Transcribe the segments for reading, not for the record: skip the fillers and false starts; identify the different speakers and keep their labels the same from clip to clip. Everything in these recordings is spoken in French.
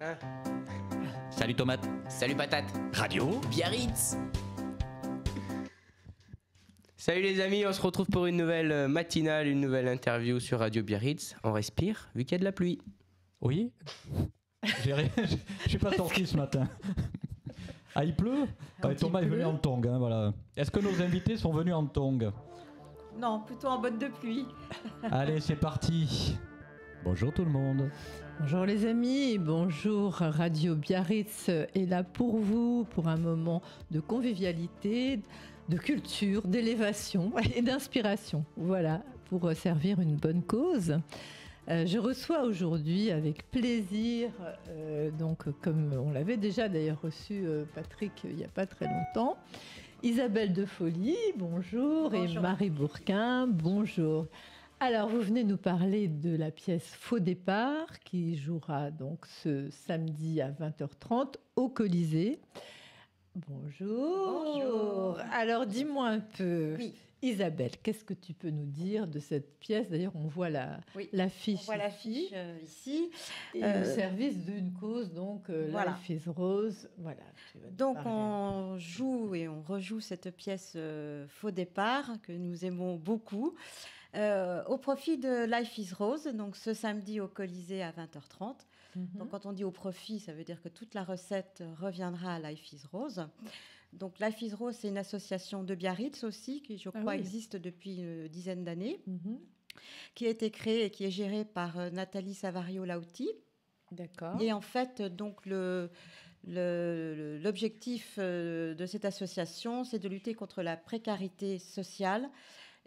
Speaker 1: Hein?
Speaker 2: Salut tomate.
Speaker 1: Salut patate.
Speaker 2: Radio.
Speaker 1: Biarritz. Salut les amis, on se retrouve pour une nouvelle matinale, une nouvelle interview sur Radio Biarritz. On respire vu qu'il y a de la pluie.
Speaker 3: Oui. Je suis pas sorti ce matin. Ah, il pleut. Thomas est venu en tongs. Hein, voilà. Est-ce que nos invités sont venus en tongs?
Speaker 4: Non, plutôt en botte de pluie.
Speaker 3: Allez, c'est parti. Bonjour tout le monde.
Speaker 5: Bonjour les amis, bonjour Radio Biarritz est là pour vous, pour un moment de convivialité, de culture, d'élévation et d'inspiration. Voilà, pour servir une bonne cause. Je reçois aujourd'hui avec plaisir, donc comme on l'avait déjà d'ailleurs reçu Patrick il n'y a pas très longtemps, Isabelle de Folie, bonjour,
Speaker 4: Bonjour.
Speaker 5: et Marie Bourquin, bonjour. Alors, vous venez nous parler de la pièce Faux départ qui jouera donc ce samedi à 20h30 au Colisée. Bonjour.
Speaker 4: Bonjour.
Speaker 5: Alors, dis-moi un peu,
Speaker 4: Oui.
Speaker 5: Isabelle, qu'est-ce que tu peux nous dire de cette pièce? D'ailleurs, on voit
Speaker 4: Oui.
Speaker 5: l'affiche
Speaker 4: On voit l'affiche ici.
Speaker 5: et au service d'une cause, donc
Speaker 4: Voilà.
Speaker 5: Life is Rose. Voilà. tu vas nous
Speaker 4: Donc
Speaker 5: parler.
Speaker 4: on joue et on rejoue cette pièce Faux départ que nous aimons beaucoup au profit de Life is Rose, donc ce samedi au Colisée à 20h30.
Speaker 5: Mhm.
Speaker 4: Donc quand on dit au profit, ça veut dire que toute la recette reviendra à Life is Rose. Donc Life is Rose, c'est une association de Biarritz aussi, qui je crois
Speaker 5: oui.
Speaker 4: existe depuis une dizaine d'années,
Speaker 5: Mhm.
Speaker 4: qui a été créée et qui est gérée par Nathalie Savario-Lauti.
Speaker 5: D'accord.
Speaker 4: Et en fait, donc l'objectif de cette association, c'est de lutter contre la précarité sociale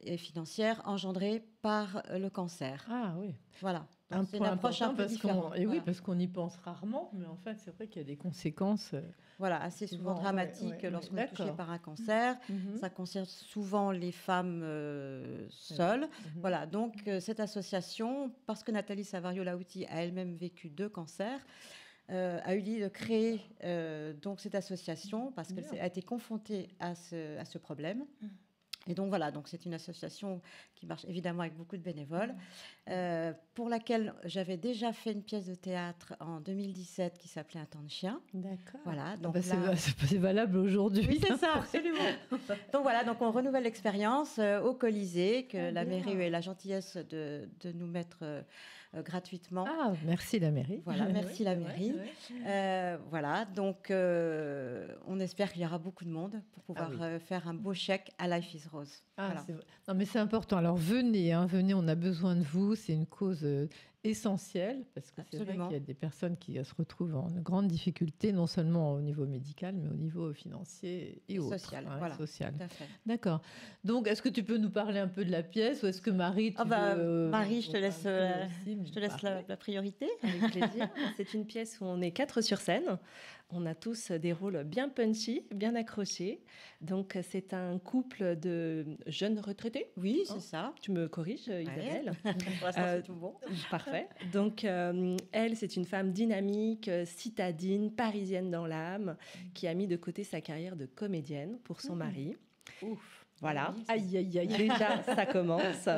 Speaker 4: et financière engendrée par le cancer.
Speaker 5: Ah oui.
Speaker 4: Voilà.
Speaker 5: Un
Speaker 4: Donc, c'est une
Speaker 5: point
Speaker 4: approche un
Speaker 5: important
Speaker 4: peu
Speaker 5: parce
Speaker 4: différente.
Speaker 5: et oui,
Speaker 4: Voilà.
Speaker 5: parce qu'on y pense rarement, mais en fait, c'est vrai qu'il y a des conséquences.
Speaker 4: Voilà, assez souvent
Speaker 5: Souvent,
Speaker 4: dramatiques
Speaker 5: ouais,
Speaker 4: lorsqu'on est touché
Speaker 5: d'accord.
Speaker 4: par un cancer.
Speaker 5: Mhm.
Speaker 4: Ça concerne souvent les femmes seules.
Speaker 5: Mhm.
Speaker 4: Voilà, donc cette association, parce que Nathalie Savario-Lauti a elle-même vécu 2 cancers, a eu l'idée de créer donc cette association parce
Speaker 5: Bien.
Speaker 4: qu'elle a été confrontée à ce problème. Et donc voilà, donc c'est une association qui marche évidemment avec beaucoup de bénévoles, pour laquelle j'avais déjà fait une pièce de théâtre en 2017 qui s'appelait Un temps de chien.
Speaker 5: D'accord.
Speaker 4: Voilà,
Speaker 5: Donc
Speaker 4: donc là-
Speaker 5: c'est valable aujourd'hui.
Speaker 4: oui, c'est ça, absolument. Donc voilà, donc on renouvelle l'expérience au Colisée, que la
Speaker 5: bien.
Speaker 4: mairie a eu la gentillesse de nous mettre gratuitement.
Speaker 5: Ah, merci la mairie.
Speaker 4: Voilà, merci la
Speaker 5: c'est vrai,
Speaker 4: mairie.
Speaker 5: c'est vrai.
Speaker 4: Voilà, donc on espère qu'il y aura beaucoup de monde pour pouvoir
Speaker 5: oui.
Speaker 4: faire un beau chèque à Life is Rose.
Speaker 5: Ah,
Speaker 4: Voilà.
Speaker 5: c'est vrai. Non, mais c'est important. Alors venez, venez, on a besoin de vous. C'est une cause essentielle parce que c'est vrai
Speaker 4: Absolument.
Speaker 5: qu'il y a des personnes qui se retrouvent en grande difficulté, non seulement au niveau médical, mais au niveau financier et autres.
Speaker 4: social, voilà.
Speaker 5: Social.
Speaker 4: Tout à fait.
Speaker 5: D'accord. Donc, est-ce que tu peux nous parler un peu de la pièce ou est-ce que Marie, tu veux,
Speaker 4: Marie, je te laisse,
Speaker 5: un peu aussi nous
Speaker 4: je te laisse
Speaker 5: parler
Speaker 4: la priorité.
Speaker 6: Avec plaisir. C'est une pièce où on est 4 sur scène. On a tous des rôles bien punchy, bien accrochés. Donc, c'est un couple de jeunes retraités.
Speaker 4: Oui, c'est ça.
Speaker 6: Tu me corriges, Isabelle.
Speaker 4: Pour l'instant, c'est tout bon.
Speaker 6: Parfait. Donc, elle, c'est une femme dynamique, citadine, parisienne dans l'âme, qui a mis de côté sa carrière de comédienne pour son mari.
Speaker 4: Ouf.
Speaker 6: Voilà.
Speaker 4: Oui,
Speaker 5: Aïe, aïe, aïe.
Speaker 6: Déjà, ça commence.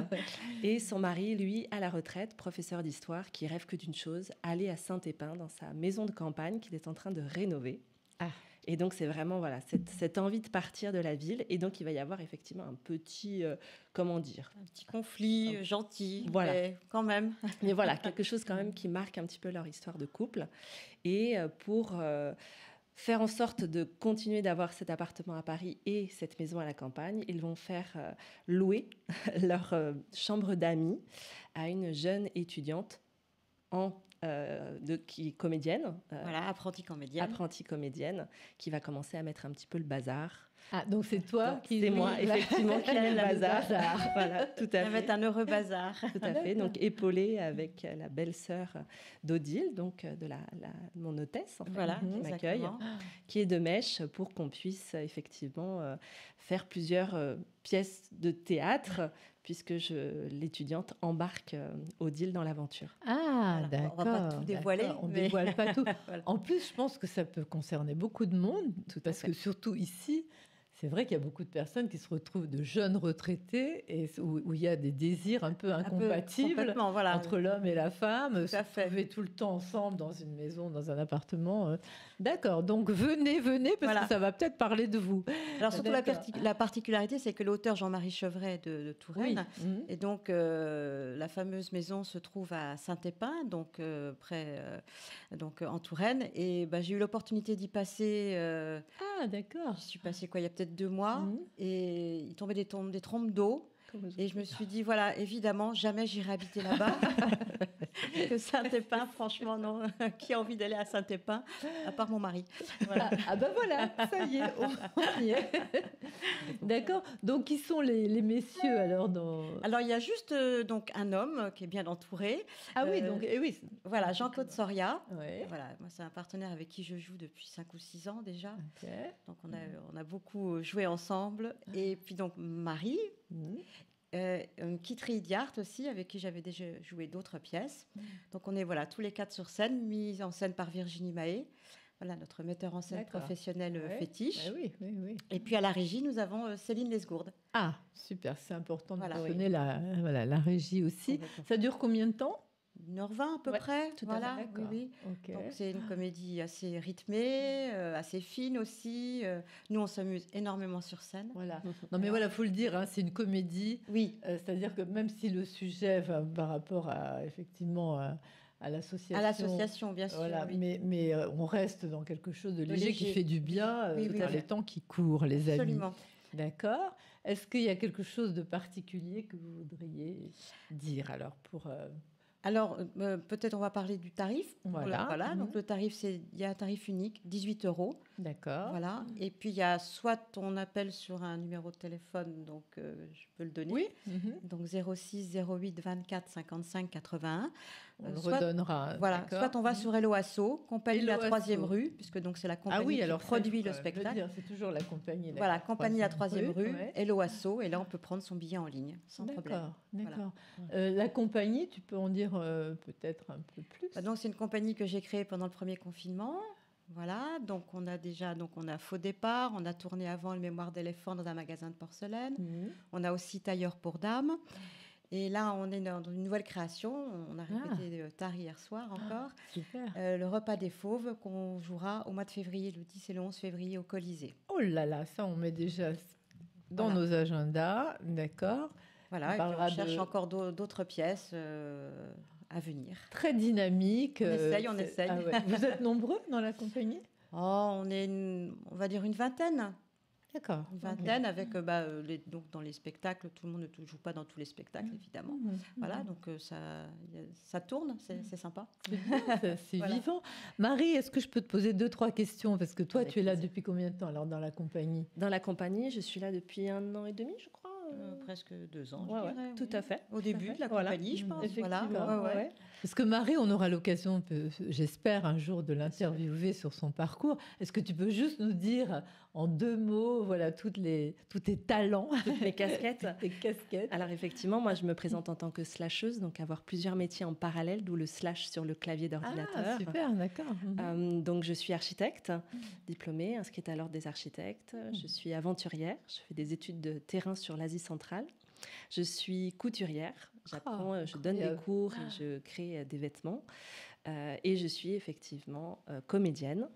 Speaker 6: Et son mari, lui, à la retraite, professeur d'histoire, qui rêve que d'une chose, aller à Saint-Épin, dans sa maison de campagne qu'il est en train de rénover.
Speaker 5: Ah.
Speaker 6: Et donc, c'est vraiment voilà, cette envie de partir de la ville. Et donc, il va y avoir effectivement un petit, comment dire,
Speaker 4: Un petit conflit gentil,
Speaker 6: Voilà.
Speaker 4: mais quand même.
Speaker 6: mais voilà, quelque chose quand même qui marque un petit peu leur histoire de couple. Et pour faire en sorte de continuer d'avoir cet appartement à Paris et cette maison à la campagne, ils vont faire louer leur chambre d'amis à une jeune étudiante qui est comédienne,
Speaker 4: Voilà, apprentie comédienne.
Speaker 6: qui va commencer à mettre un petit peu le bazar.
Speaker 5: Ah, donc c'est toi
Speaker 6: Donc,
Speaker 5: qui...
Speaker 6: c'est moi, effectivement, qui mets le bazar.
Speaker 5: bazar.
Speaker 6: Voilà, tout à
Speaker 4: Ça va
Speaker 6: fait.
Speaker 4: être un heureux bazar.
Speaker 6: Tout à fait. Donc, épaulée avec la belle-sœur d'Odile, donc de mon hôtesse, en fait,
Speaker 4: Voilà,
Speaker 6: qui m'accueille,
Speaker 4: exactement.
Speaker 6: qui est de Mèche, pour qu'on puisse effectivement faire plusieurs pièces de théâtre, puisque l'étudiante embarque Odile dans l'aventure.
Speaker 5: Ah,
Speaker 4: Voilà.
Speaker 5: d'accord.
Speaker 4: On va pas tout dévoiler,
Speaker 5: d'accord. On
Speaker 4: mais-
Speaker 5: dévoile pas tout.
Speaker 4: Voilà.
Speaker 5: En plus, je pense que ça peut concerner beaucoup de monde, parce
Speaker 6: fait.
Speaker 5: que surtout ici, c'est vrai qu'il y a beaucoup de personnes qui se retrouvent de jeunes retraités et où il y a des désirs un peu incompatibles
Speaker 4: complètement, voilà.
Speaker 5: entre l'homme et la femme,
Speaker 4: Tout à
Speaker 5: se
Speaker 4: fait.
Speaker 5: retrouver tout le temps ensemble dans une maison, dans un appartement. D'accord, donc venez, parce
Speaker 4: Voilà.
Speaker 5: que ça va peut-être parler de vous.
Speaker 4: Alors surtout
Speaker 5: D'accord.
Speaker 4: la particularité, c'est que l'auteur Jean-Marie Chevret de Touraine,
Speaker 5: Mhm.
Speaker 4: et donc la fameuse maison se trouve à Saint-Épin, donc donc en Touraine, et j'ai eu l'opportunité d'y passer.
Speaker 5: Ah, d'accord.
Speaker 4: Je suis passée il y a peut-être 2 mois,
Speaker 5: Mhm.
Speaker 4: et il tombait des trompes d'eau. Et je me suis dit, voilà, évidemment, jamais j'irai habiter là-bas. Que Saint-Épin, franchement, non. Qui a envie d'aller à Saint-Épin, à part mon mari. Voilà.
Speaker 5: Ah ben voilà, ça y est, on y est. D'accord. Donc, qui sont les messieurs alors
Speaker 4: Alors, il y a juste donc un homme qui est bien entouré.
Speaker 5: Ah oui, donc oui.
Speaker 4: Voilà, Jean-Claude Soria.
Speaker 5: Ouais.
Speaker 4: Voilà, moi, c'est un partenaire avec qui je joue depuis 5 ou 6 ans déjà.
Speaker 5: Ok.
Speaker 4: Donc, on a beaucoup joué ensemble. Et puis, donc, Marie,
Speaker 5: Mhm.
Speaker 4: Kitri Diart aussi, avec qui j'avais déjà joué d'autres pièces. Donc, on est tous les 4 sur scène, mise en scène par Virginie Mahé. Voilà, notre metteur en scène
Speaker 5: D'accord.
Speaker 4: professionnel
Speaker 5: Ouais.
Speaker 4: fétiche.
Speaker 5: Ah oui.
Speaker 4: Et puis, à la régie, nous avons Céline Lesgourde.
Speaker 5: Ah, super, c'est important de
Speaker 4: Voilà,
Speaker 5: mentionner la régie aussi. Ça dure combien de temps?
Speaker 4: 1h20 à peu
Speaker 6: Ouais,
Speaker 4: près.
Speaker 6: tout à fait.
Speaker 4: Voilà,
Speaker 5: D'accord.
Speaker 4: oui.
Speaker 5: Ok.
Speaker 4: Donc c'est une comédie assez rythmée, assez fine aussi. Nous, on s'amuse énormément sur scène.
Speaker 5: Voilà. Non mais voilà, faut le dire, hein, c'est une comédie.
Speaker 4: Oui,
Speaker 5: C'est-à-dire que même si le sujet va par rapport à effectivement à l'association.
Speaker 4: à l'association, bien sûr.
Speaker 5: Voilà,
Speaker 4: oui.
Speaker 5: mais on reste dans quelque chose de léger qui
Speaker 4: léger.
Speaker 5: fait du bien
Speaker 4: Oui, oui,
Speaker 5: dans
Speaker 4: oui.
Speaker 5: les temps qui courent, les amis.
Speaker 4: Absolument.
Speaker 5: D'accord. Est-ce qu'il y a quelque chose de particulier que vous voudriez dire alors pour
Speaker 4: Alors, peut-être on va parler du tarif.
Speaker 5: Voilà.
Speaker 4: Donc le tarif, il y a un tarif unique, 18 €.
Speaker 5: D'accord.
Speaker 4: Voilà. Et puis, il y a soit on appelle sur un numéro de téléphone, donc je peux le donner.
Speaker 5: Oui. Mhm.
Speaker 4: Donc 06 08 24 55 81.
Speaker 5: On le
Speaker 4: Soit-
Speaker 5: redonnera.
Speaker 4: Voilà,
Speaker 5: d'accord.
Speaker 4: soit on va sur Hello Asso, compagnie
Speaker 5: Hello
Speaker 4: La 3e
Speaker 5: Asso.
Speaker 4: rue, puisque donc c'est la compagnie
Speaker 5: Ah oui,
Speaker 4: qui
Speaker 5: alors ça,
Speaker 4: produit
Speaker 5: il faut
Speaker 4: le
Speaker 5: quand même
Speaker 4: spectacle.
Speaker 5: dire, c'est toujours la compagnie.
Speaker 4: Voilà,
Speaker 5: d'accord,
Speaker 4: compagnie La 3e rue,
Speaker 5: ouais.
Speaker 4: Hello Asso, et là on peut prendre son billet en ligne sans problème.
Speaker 5: D'accord. La compagnie, tu peux en dire peut-être un peu plus.
Speaker 4: Donc c'est une compagnie que j'ai créée pendant le premier confinement. Voilà, donc on a Faux Départ, on a tourné avant Le Mémoire d'éléphant dans un magasin de porcelaine.
Speaker 5: Mhm.
Speaker 4: On a aussi Tailleur pour dames. Et là, on est dans une nouvelle création. On a répété tard hier soir encore.
Speaker 5: Super.
Speaker 4: Le repas des fauves qu'on jouera au mois de février, le 10 et le 11 février au Colisée.
Speaker 5: Oh là là, ça on met déjà dans
Speaker 4: Voilà.
Speaker 5: nos agendas, d'accord.
Speaker 4: Voilà,
Speaker 5: On
Speaker 4: et puis
Speaker 5: parlera
Speaker 4: on cherche
Speaker 5: de-
Speaker 4: encore d'autres pièces à venir.
Speaker 5: Très dynamique.
Speaker 4: On
Speaker 5: c'est-
Speaker 4: essaye.
Speaker 5: Ah ouais. Vous êtes nombreux dans la compagnie?
Speaker 4: On est, on va dire une vingtaine.
Speaker 5: D'accord.
Speaker 4: Une vingtaine avec, donc dans les spectacles, tout le monde ne joue pas dans tous les spectacles, évidemment.
Speaker 5: Mhm.
Speaker 4: Voilà, donc ça tourne, c'est sympa.
Speaker 5: C'est bien, c'est
Speaker 4: Voilà.
Speaker 5: vivant. Marie, est-ce que je peux te poser 2-3 questions? Parce que toi,
Speaker 6: Avec
Speaker 5: tu es là
Speaker 6: plaisir.
Speaker 5: depuis combien de temps alors dans la compagnie?
Speaker 6: Dans la compagnie, je suis là depuis 1 an et demi, je crois.
Speaker 4: Presque 2 ans,
Speaker 6: Ouais,
Speaker 4: je
Speaker 6: ouais,
Speaker 4: dirais,
Speaker 6: tout
Speaker 4: oui.
Speaker 6: à fait.
Speaker 4: Au début de la
Speaker 6: Voilà.
Speaker 4: compagnie, je pense.
Speaker 5: Effectivement,
Speaker 4: Voilà. Ouais, ouais.
Speaker 6: ouais.
Speaker 5: Parce que Marie, on aura l'occasion, j'espère, un jour de l'interviewer sur son parcours. Est-ce que tu peux juste nous dire en 2 mots, voilà, tous tes talents,
Speaker 6: Toutes mes casquettes.
Speaker 5: tes casquettes?
Speaker 6: Alors effectivement, moi je me présente en tant que slasheuse, donc avoir plusieurs métiers en parallèle, d'où le slash sur le clavier d'ordinateur.
Speaker 5: Ah, super, d'accord.
Speaker 6: Donc je suis architecte, diplômée, inscrite à l'ordre des architectes. Je suis aventurière, je fais des études de terrain sur l'Asie centrale. Je suis couturière, j'apprends, je donne des
Speaker 5: incroyable.
Speaker 6: cours et je crée des vêtements. Et je suis effectivement comédienne.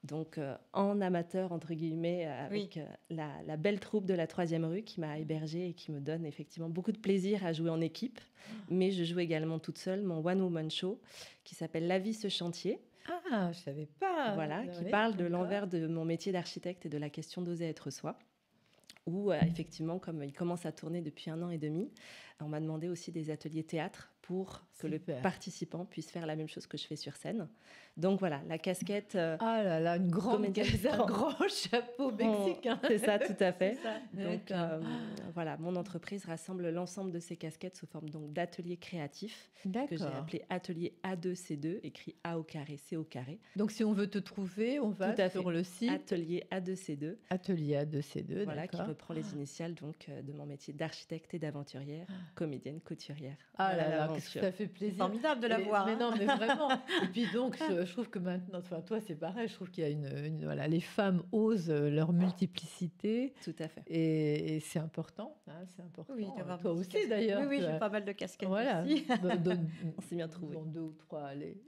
Speaker 6: Donc en amateur, entre guillemets, avec la belle troupe de la 3e rue qui m'a hébergée et qui me donne effectivement beaucoup de plaisir à jouer en équipe. Mais je joue également toute seule mon one-woman show qui s'appelle La vie, ce chantier.
Speaker 5: Ah, je savais pas.
Speaker 6: Voilà, qui
Speaker 5: Ouais,
Speaker 6: parle de
Speaker 5: d'accord.
Speaker 6: l'envers de mon métier d'architecte et de la question d'oser être soi. Où, effectivement, comme il commence à tourner depuis 1 an et demi, on m'a demandé aussi des ateliers théâtre pour que
Speaker 5: Super.
Speaker 6: le participant puisse faire la même chose que je fais sur scène. Donc voilà, la casquette...
Speaker 5: Ah là là, une grande
Speaker 6: comédienne.
Speaker 5: un grand chapeau mexicain.
Speaker 6: C'est ça, tout à fait.
Speaker 5: C'est ça,
Speaker 6: Donc
Speaker 5: d'accord.
Speaker 6: voilà, mon entreprise rassemble l'ensemble de ces casquettes sous forme donc d'ateliers créatifs que j'ai
Speaker 5: D'accord.
Speaker 6: appelé atelier A2C2, écrit A au carré, C au carré.
Speaker 5: Donc si on veut te trouver, on va
Speaker 6: Tout à
Speaker 5: sur
Speaker 6: fait.
Speaker 5: le site
Speaker 6: Atelier A2C2.
Speaker 5: Atelier A2C2,
Speaker 6: Voilà, qui
Speaker 5: d'accord.
Speaker 6: reprend les initiales donc de mon métier d'architecte et d'aventurière, comédienne, couturière.
Speaker 5: Ah
Speaker 6: Voilà
Speaker 5: là là,
Speaker 6: l'avancée. sûr.
Speaker 5: Ça fait plaisir.
Speaker 4: Formidable de la
Speaker 5: Et-
Speaker 4: voir.
Speaker 5: Mais
Speaker 4: hein.
Speaker 5: non, mais vraiment. Et puis donc, je trouve que maintenant, enfin, toi, c'est pareil. Je trouve qu'il y a voilà, les femmes osent leur multiplicité.
Speaker 6: Tout à fait.
Speaker 5: Et c'est important. Hein, c'est important.
Speaker 4: Oui, d'avoir
Speaker 5: Toi
Speaker 4: une
Speaker 5: aussi,
Speaker 4: petite casquette.
Speaker 5: d'ailleurs.
Speaker 4: Oui, oui,
Speaker 5: tu
Speaker 4: j'ai
Speaker 5: as-
Speaker 4: pas mal de casquettes
Speaker 5: Voilà.
Speaker 4: aussi.
Speaker 6: On s'est bien trouvé.
Speaker 5: Dans 2 ou 3, allez.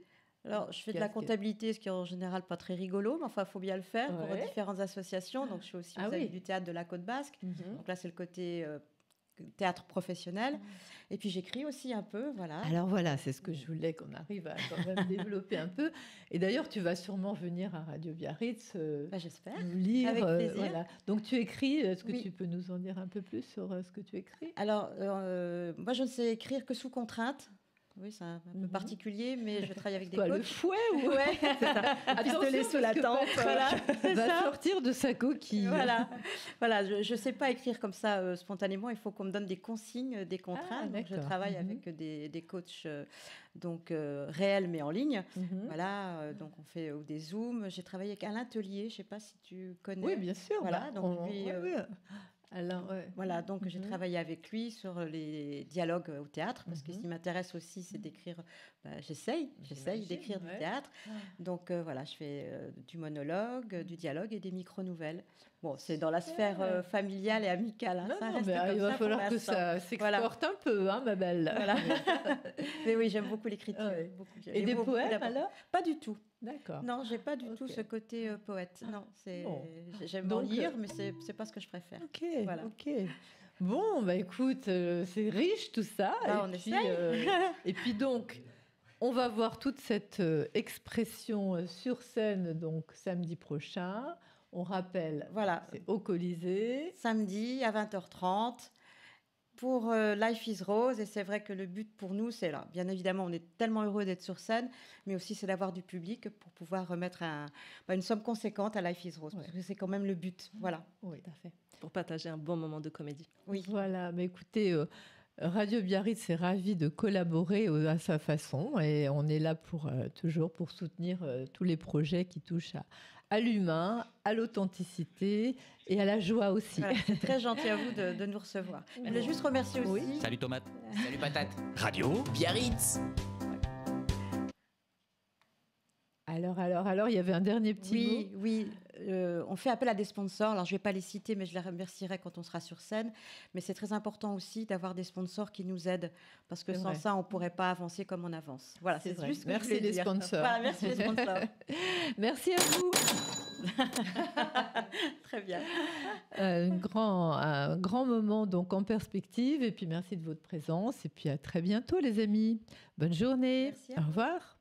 Speaker 4: Alors, je fais de la
Speaker 5: Casquette.
Speaker 4: comptabilité, ce qui est en général pas très rigolo, mais enfin, il faut bien le faire pour
Speaker 5: Ouais.
Speaker 4: différentes associations. Donc, je suis aussi
Speaker 5: Ah
Speaker 4: aux Amis
Speaker 5: oui.
Speaker 4: du théâtre de la Côte Basque.
Speaker 5: Mhm.
Speaker 4: Donc là, c'est le côté théâtre professionnel. Et puis, j'écris aussi un peu, voilà.
Speaker 5: Alors voilà, c'est ce que je voulais qu'on arrive à quand même développer un peu. Et d'ailleurs, tu vas sûrement venir à Radio Biarritz
Speaker 4: Bah, j'espère.
Speaker 5: nous lire.
Speaker 4: Avec plaisir.
Speaker 5: Voilà. Donc tu écris, est-ce que
Speaker 4: Oui.
Speaker 5: tu peux nous en dire un peu plus sur ce que tu écris?
Speaker 4: Alors, moi, je ne sais écrire que sous contrainte. Oui, c'est un peu
Speaker 5: Mhm.
Speaker 4: particulier, mais je travaille avec des
Speaker 5: Quoi, le
Speaker 4: coachs.
Speaker 5: fouet ou
Speaker 4: Ouais, c'est ça.
Speaker 6: Pistolet sous la tempe.
Speaker 4: Voilà, c'est
Speaker 5: va
Speaker 4: ça.
Speaker 5: sortir de sa coquille.
Speaker 4: Voilà, je ne sais pas écrire comme ça spontanément. Il faut qu'on me donne des consignes, des contraintes. Donc, je
Speaker 5: d'accord.
Speaker 4: travaille
Speaker 5: Mhm.
Speaker 4: avec des coachs réels, mais en ligne.
Speaker 5: Mhm.
Speaker 4: Voilà, donc on fait des zooms. J'ai travaillé avec Alain Tellier, je ne sais pas si tu connais.
Speaker 5: Oui, bien sûr.
Speaker 4: Voilà,
Speaker 5: bah,
Speaker 4: donc lui,
Speaker 5: ouais. Alors, ouais.
Speaker 4: Voilà, donc j'ai
Speaker 5: Mhm.
Speaker 4: travaillé avec lui sur les dialogues au théâtre, parce que
Speaker 5: Mhm.
Speaker 4: ce qui m'intéresse aussi, c'est d'écrire. J'essaye
Speaker 5: J'imagine,
Speaker 4: d'écrire
Speaker 5: ouais.
Speaker 4: du théâtre. Donc voilà, je fais du monologue, du dialogue et des micro-nouvelles. Bon, c'est dans la sphère familiale et amicale. Hein,
Speaker 5: Non,
Speaker 4: ça
Speaker 5: non,
Speaker 4: reste
Speaker 5: mais
Speaker 4: comme
Speaker 5: il va
Speaker 4: ça
Speaker 5: falloir
Speaker 4: pour
Speaker 5: que
Speaker 4: l'instant.
Speaker 5: ça s'exporte un peu, hein, ma belle.
Speaker 4: Voilà. Mais oui, j'aime beaucoup l'écriture.
Speaker 5: Ouais.
Speaker 4: beaucoup.
Speaker 5: Et des
Speaker 4: Beaucoup
Speaker 5: poèmes
Speaker 4: d'abord.
Speaker 5: alors?
Speaker 4: Pas du tout.
Speaker 5: D'accord.
Speaker 4: Non, j'ai pas du tout
Speaker 5: Ok.
Speaker 4: ce côté poète. Non,
Speaker 5: Bon.
Speaker 4: j'aime en
Speaker 5: Donc,
Speaker 4: lire, mais c'est pas ce que je préfère.
Speaker 5: Ok,
Speaker 4: Voilà.
Speaker 5: ok. Bon, bah écoute, c'est riche tout ça.
Speaker 4: Bah,
Speaker 5: et
Speaker 4: on
Speaker 5: puis,
Speaker 4: essaye.
Speaker 5: et puis donc, on va voir toute cette expression sur scène donc samedi prochain. On rappelle,
Speaker 4: Voilà.
Speaker 5: c'est au Colisée.
Speaker 4: Samedi à 20h30 pour Life is Rose. Et c'est vrai que le but pour nous, c'est là. Bien évidemment, on est tellement heureux d'être sur scène, mais aussi c'est d'avoir du public pour pouvoir remettre une somme conséquente à Life is Rose. Parce que c'est quand même le but. Voilà.
Speaker 5: Oui.
Speaker 6: Tout à fait. Pour partager un bon moment de comédie.
Speaker 4: Oui.
Speaker 5: Voilà, mais écoutez, Radio Biarritz est ravi de collaborer à sa façon et on est là pour toujours pour soutenir tous les projets qui touchent à l'humain, à l'authenticité et à la joie aussi.
Speaker 4: Voilà, c'est très gentil à vous de nous recevoir. Je voulais juste remercier aussi.
Speaker 2: Salut tomate.
Speaker 1: Salut patate.
Speaker 2: Radio.
Speaker 1: Biarritz.
Speaker 5: Alors, il y avait un dernier petit mot.
Speaker 4: Oui, on fait appel à des sponsors. Alors, je ne vais pas les citer, mais je les remercierai quand on sera sur scène. Mais c'est très important aussi d'avoir des sponsors qui nous aident, parce que
Speaker 5: C'est
Speaker 4: sans
Speaker 5: vrai.
Speaker 4: ça, on ne pourrait pas avancer comme on avance. Voilà,
Speaker 5: C'est
Speaker 4: c'est
Speaker 5: vrai.
Speaker 4: juste ce que
Speaker 5: Merci
Speaker 4: je voulais
Speaker 5: les
Speaker 4: dire.
Speaker 5: sponsors.
Speaker 4: Voilà, merci les sponsors.
Speaker 5: Merci à vous.
Speaker 4: Très bien.
Speaker 5: Un grand moment donc en perspective et puis merci de votre présence et puis à très bientôt les amis. Bonne journée.
Speaker 4: Merci à
Speaker 5: Au revoir.